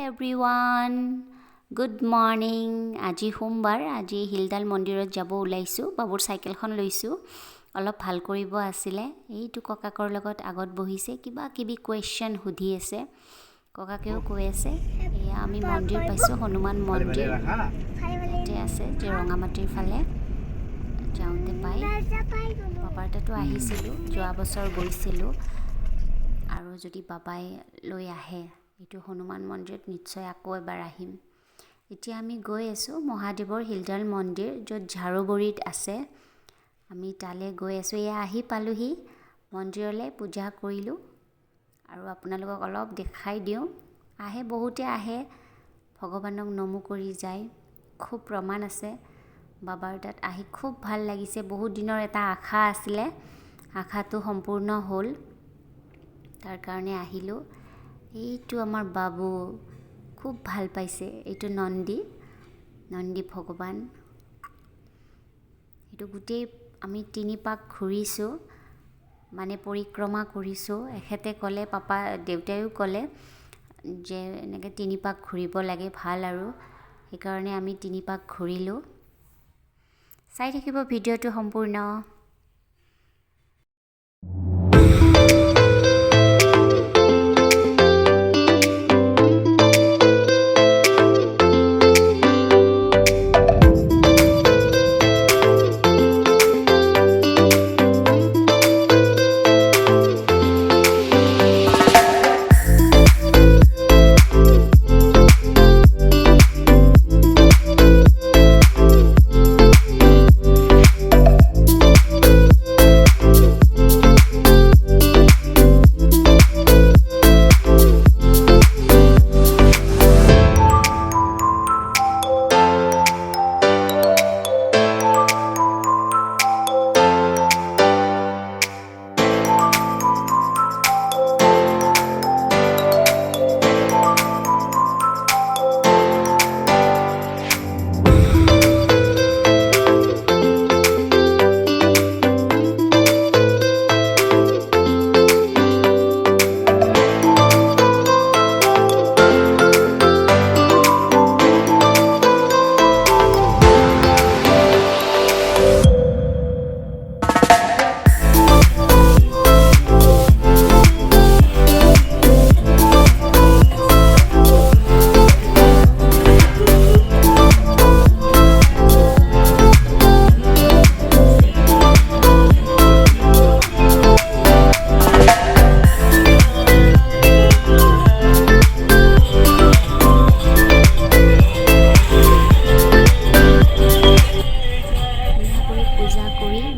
everyone good morning আজি সোমবাৰ আজি হিলডাল মন্দিৰত যাব ওলাইছোঁ বাবুৰ চাইকেলখন লৈছোঁ অলপ ভাল কৰিব আছিলে এইটো ককাকৰ লগত আগত বহিছে কিবা কিবি কোৱেশ্চন সুধি আছে ককাকেও কৈ আছে এয়া আমি মন্দিৰ পাইছোঁ হনুমান মন্দিৰ ইয়াতে আছে যে ৰঙামাটিৰ ফালে যাওঁতে পাই বাবাৰ তাতো আহিছিলোঁ যোৱা বছৰ গৈছিলোঁ আৰু যদি বাবাই লৈ আহে এইটো হনুমান মন্দিৰত নিশ্চয় আকৌ এবাৰ আহিম এতিয়া আমি গৈ আছোঁ মহাদেৱৰ হিলডাল মন্দিৰ য'ত ঝাৰুগুৰিত আছে আমি তালে গৈ আছোঁ এয়া আহি পালোহি মন্দিৰলৈ পূজা কৰিলোঁ আৰু আপোনালোকক অলপ দেখাই দিওঁ আহে বহুতে আহে ভগৱানক নমো কৰি যায় খুব প্ৰমাণ আছে বাবাৰ তাত আহি খুব ভাল লাগিছে বহুত দিনৰ এটা আশা আছিলে আশাটো সম্পূৰ্ণ হ'ল তাৰ কাৰণে আহিলোঁ এইটো আমাৰ বাবু খুব ভাল পাইছে এইটো নন্দী ভগৱান এইটো গোটেই আমি 3 পাক ঘূৰিছোঁ মানে পৰিক্ৰমা কৰিছোঁ এখেতে ক'লে পাপা দেউতায়ো ক'লে যে এনেকৈ 3 পাক ঘূৰিব লাগে ভাল আৰু সেইকাৰণে আমি 3 পাক ঘূৰিলোঁ চাই থাকিব ভিডিঅ'টো সম্পূৰ্ণ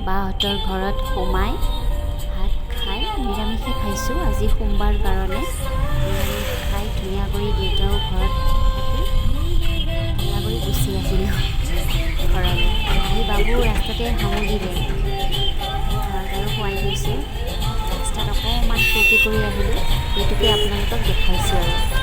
বাহঁতৰ ঘৰত সোমাই ভাত খাই নিৰামিষে খাইছোঁ আজি সোমবাৰ কাৰণে নিৰামিষ খাই ধুনীয়া কৰি দেউতাও ঘৰত থাকি ধুনীয়া কৰি গুচি আহিলোঁ ঘৰলৈ আহি বাবু ৰাস্তাতে সামৰিলে ঘৰত আৰু খুৱাই গৈছে ৰাস্তাত অকণমান ফূৰ্তি কৰি আহিলোঁ সেইটোকে আপোনালোকক দেখাইছোঁ আৰু